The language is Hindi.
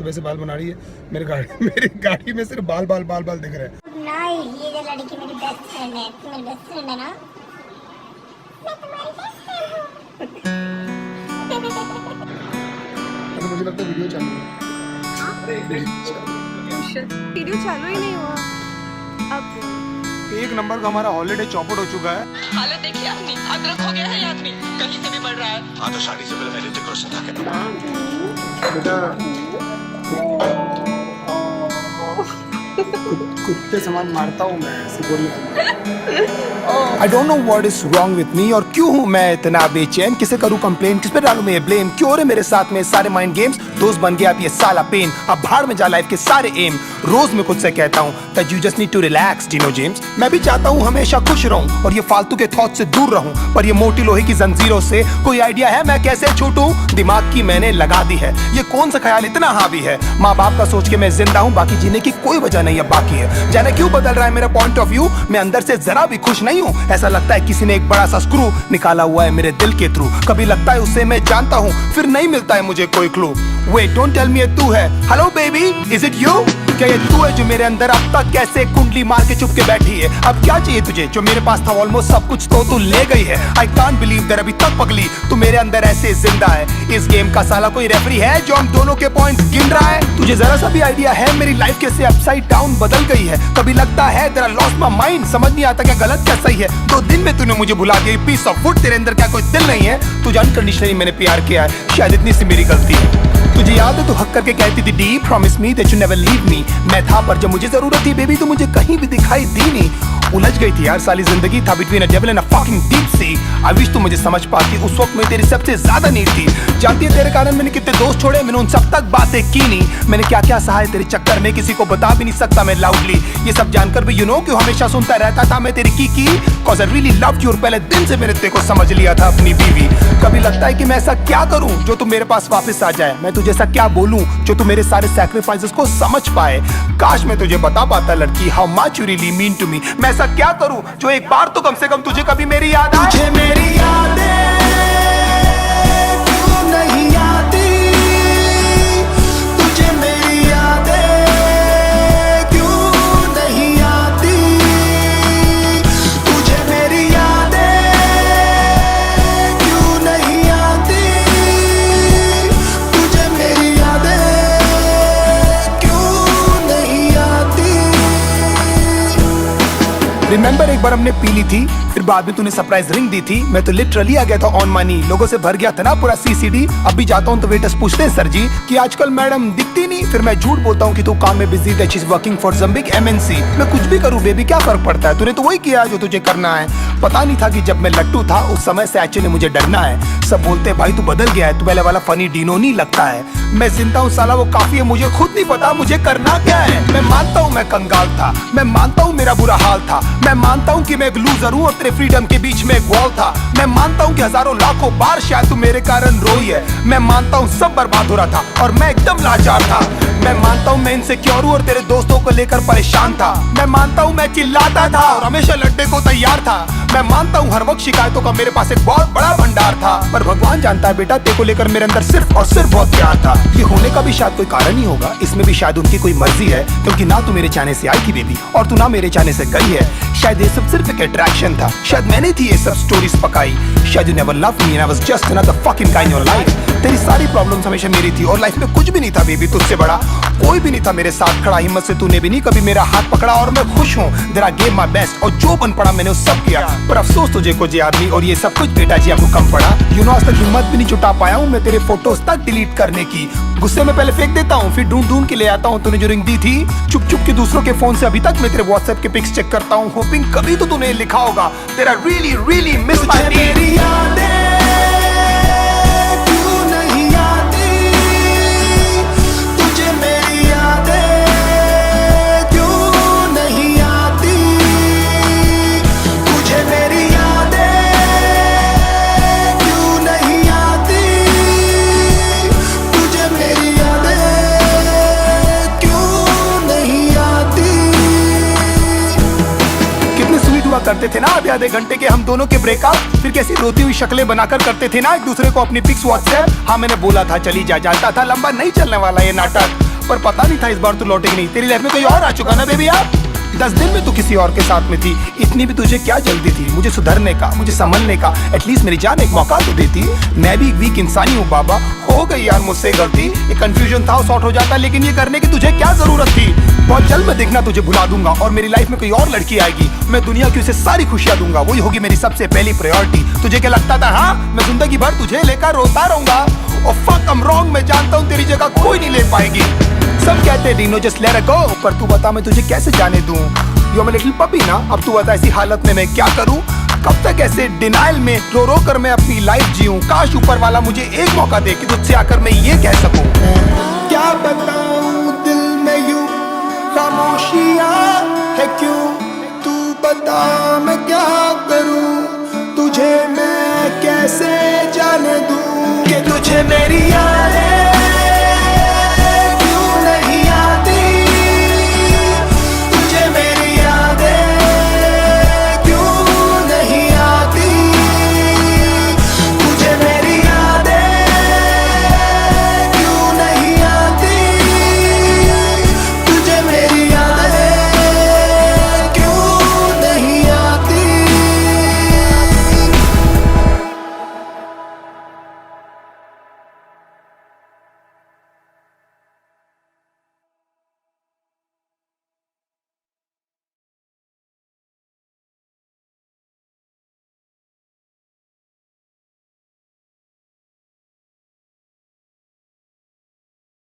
सुबह से बाल बना रही है। मेरी गाड़ी में सिर्फ बाल बाल बाल बाल दिख रहे हैं। नहीं, ये जो लड़की मेरी बेस्ट फ्रेंड है, तू मेरी बेस्ट फ्रेंड है ना? मैं तुम्हारी बेस्ट फ्रेंड हूँ। तो मुझे लगता है वीडियो चालू है। वीडियो चालू ही नहीं हुआ। अब एक नंबर का हमारा हॉलीडे चौपट हो चुका है। हालत देखिए आदमी, अदरक हो गया है ये आदमी, कहीं से भी बढ़ रहा है। हाँ तो शादी से पहले ऋतिक रोशन था क्या? बेटा कुत्ते समान मारता हूँ मैं, ऐसे बोलिए। I don't know what is wrong with me और क्यों हूँ मैं इतना बेचैन, किसे करूँ कंप्लेन, किस पे डालूं मैं ब्लेम, क्यों हो रहे मेरे साथ में सारे माइंड गेम्स, दोस्त बन गया अब ये साला पेन, अब भाड़ में जा लाइफ के सारे एम। रोज मैं खुद से कहता हूँ that you just need to relax, Dino James. मैं भी चाहता हूँ हमेशा खुश रहूं और ये फालतू के थॉट से दूर रहूं, पर ये मोटी लोहे की जंजीरों से कोई आइडिया है मैं कैसे छूटूं? दिमाग की मैंने लगा दी है, ये कौन सा ख्याल इतना हावी है? माँ बाप का सोच के मैं जिंदा हूँ, बाकी जीने की कोई वजह नहीं है बाकी है। जाने क्यों बदल रहा है मेरा पॉइंट ऑफ व्यू, मैं अंदर से जरा भी खुश नहीं हूँ। ऐसा लगता है किसी ने एक बड़ा सा स्क्रू निकाला हुआ है मेरे दिल के थ्रू। कभी लगता है उसे मैं जानता हूँ, फिर नहीं मिलता है मुझे कोई clue. Wait don't tell me ये तू है, hello baby is it you? क्या ये तू है जो मेरे अंदर अब तक कैसे कुंडली मार के चुप के बैठी है? अब क्या चाहिए तुझे? जो मेरे पास था ऑलमोस्ट सब कुछ तो तू ले गई है। आई कांट बिलीव दैट अभी तक पगली तू मेरे अंदर ऐसे जिंदा है। इस गेम का साला कोई रेफरी है जो हम दोनों के पॉइंट्स गिन रहा है? तुझे जरा सा भी आइडिया है मेरी लाइफ कैसे अपसाइड डाउन बदल गई है? कभी लगता है तेरा लॉस्ट माय माइंड, समझ नहीं आता क्या गलत क्या सही है। 2 दिन में तूने मुझे भुला दिया, पीस ऑफ वुड, तेरे अंदर क्या कोई दिल नहीं है? तुझे अनकंडीशनली मैंने प्यार किया है, शायद इतनी सी मेरी गलती है। तुझे याद है तू हक करके कहती थी D promise me that you never leave me. मैं था पर जब मुझे जरूरत थी बेबी तो मुझे कहीं भी दिखाई दी नहीं। उलझ गई थी यार साली जिंदगी, था between a devil and a fucking deep sea. I wish तू मुझे समझ पाती, उस वक्त में तेरी सबसे ज्यादा नीड थी। जानती है तेरे कारण मैंने कितने दोस्त छोड़े, मैंने उन सब तक बातें की नहीं। मैंने क्या क्या सहा है तेरे चक्कर में, किसी को बता भी नहीं सकता मैं लाउडली। ये सब जानकर भी यू नो क्यों हमेशा सुनता रहता था मैं तेरी की cause I really loved you, और पहले दिन से मैंने तेरे को समझ लिया था अपनी बीवी। कभी लगता है कि मैं ऐसा क्या करूं जो तू मेरे पास वापस आ जाए, मैं तुझे ऐसा क्या बोलूं जो तू मेरे सारे सैक्रिफाइसेस को समझ पाए। काश मैं तुझे बता पाता लड़की how much you really mean to me. मैं ऐसा क्या करूं जो एक बार तो कम से कम तुझे कभी मेरी याद आए। तुझे मेरी यादें क्यों नहीं आती, तुझे मेरी यादें क्यों नहीं आती, तुझे मेरी यादें क्यों नहीं आती, तुझे मेरी यादें क्यों नहीं आती। रिमेंबर एक बार हमने पी ली थी, फिर बाद में तूने सरप्राइज रिंग दी थी। मैं तो लिटरली आ गया था ऑन मनी, लोगों से भर गया था ना पूरा सीसीडी। अब भी जाता हूँ तो वेटर्स पूछते हैं सर जी कि आजकल मैडम दिखती नहीं, फिर मैं झूठ बोलता हूँ कि तू काम में busy that she is working for some big MNC. मैं कुछ भी करूँ बेबी क्या फर्क पड़ता है, तूने तो वही किया जो तुझे करना है। पता नहीं था कि जब मैं लट्टू था उस समय से एक्चुअली मुझे डरना है। सब बोलते हैं भाई तू बदल गया है, तू पहले वाला फनी डीनो नहीं लगता है। मैं जिंदा हूँ साला वो काफी है, मुझे खुद नहीं पता मुझे करना क्या है। मैं मानता हूँ मैं कंगाल था, मैं मानता हूँ मेरा बुरा हाल था, मैं मानता हूँ कि मैं एक लूजर हूँ और तेरे फ्रीडम के बीच में एक वॉल था। मैं मानता हूँ कि हजारों लाखों बार शायद तू मेरे कारण रोई है। मैं मानता हूँ सब बर्बाद हो रहा था और मैं एकदम लाचार था। मैं मानता हूँ मैं इनसिक्योर हूँ और तेरे दोस्तों को लेकर परेशान था। मैं मानता हूँ मैं चिल्लाता था और हमेशा लड़ने को तैयार था। मैं मानता हूँ हर वक्त शिकायतों का मेरे पास एक बहुत बड़ा भंडार था, पर भगवान जानता है बेटा तेरे को लेकर मेरे अंदर सिर्फ और सिर्फ बहुत प्यार था। ये होने का भी शायद कोई कारण ही होगा, इसमें भी शायद उनकी कोई मर्जी है, क्योंकि ना तू मेरे चाहने से आई थी बेबी और तू ना मेरे चाहने से गई है। शायद ये सब सिर्फ एक अट्रैक्शन था, शायद मैंने थी ये सब स्टोरीज पकाई। शायद you never loved me and I was just another fucking guy in your life. तेरी सारी प्रॉब्लम्स हमेशा मेरी थी और लाइफ में कुछ भी नहीं था बेबी तुझसे बड़ा। कोई भी नहीं था मेरे साथ खड़ा, हिम्मत से तूने भी नहीं कभी मेरा हाथ पकड़ा और मैं खुश हूँ that I gave my best, और जो बन पड़ा मैंने उस सब किया। पर अफसोस तुझे कुछ याद नहीं और ये सब कुछ बेटा जी आपको कम पड़ा। यू नो आज तक हिम्मत भी नहीं जुटा पाया हूँ मैं तेरे फोटोज तक डिलीट करने की। गुस्से में पहले फेंक देता हूँ फिर ढूंढ ढूंढ के ले आता हूँ। तूने जो रिंग दी थी चुप चुप के दूसरों के फोन से अभी तक मैं तेरे व्हाट्सएप के पिक्स चेक करता हूँ, होपिंग कभी तो तूने लिखा होगा तेरा रियली रियली मिस माय मेरी यादें क्यों नहीं आती, तुझे मेरी यादें क्यों नहीं आती, तुझे मेरी यादें क्यों नहीं आती, तुझे मेरी यादें क्यों नहीं आती। कितने स्वीट हुआ करते थे ना आधे घंटे के हम दोनों के ब्रेकअप, फिर कैसी रोती हुई शक्लें बनाकर करते थे ना एक दूसरे को अपनी पिक्स व्हाट्सएप। हाँ मैंने बोला था चली जा, जाता था लंबा नहीं चलने वाला ये नाटक। पर पता नहीं था इस बार तू लौटेगी नहीं। तेरी लाइफ में कोई और आ चुका ना बेबी यार। 10 दिन में तू किसी और के साथ में थी, इतनी भी तुझे क्या जल्दी थी मुझे सुधरने का, मुझे संभलने का। एटलीस्ट मेरी जान एक मौका तो देती। मैं भी एक वीक इंसानी हूँ बाबा, हो गई यार मुझसे गलती। ये कंफ्यूजन था वो सॉर्ट हो जाता, लेकिन ये करने की तुझे क्या जरूरत थी। बहुत जल्द मैं देखना तुझे भुला दूंगा और मेरी लाइफ में कोई और लड़की आएगी, मैं दुनिया की उसे सारी खुशियां दूंगा, वही होगी मेरी सबसे पहली प्रायोरिटी। तुझे क्या लगता था हाँ मैं जिंदगी भर तुझे लेकर रोता रहूंगा? और फक आई एम रॉन्ग, मैं जानता हूँ तेरी जगह कोई नहीं ले पाएगी। सब कहते Dino just let it go, पर तू बता मैं तुझे कैसे जाने दूं। यू आर लिटिल पपी ना, अब तू बता ऐसी हालत में मैं क्या करूं? कब तक ऐसे डिनाइल में रो रो कर मैं अपनी लाइफ जीऊं? काश ऊपर वाला मुझे एक मौका दे कि तुझसे आकर मैं ये कह सकूं। क्या बताऊं दिल में यूं खामोशियां है क्यों? तू बता मैं क्या करूं, तुझे मैं कैसे जाने दूं कि तुझे मेरी याद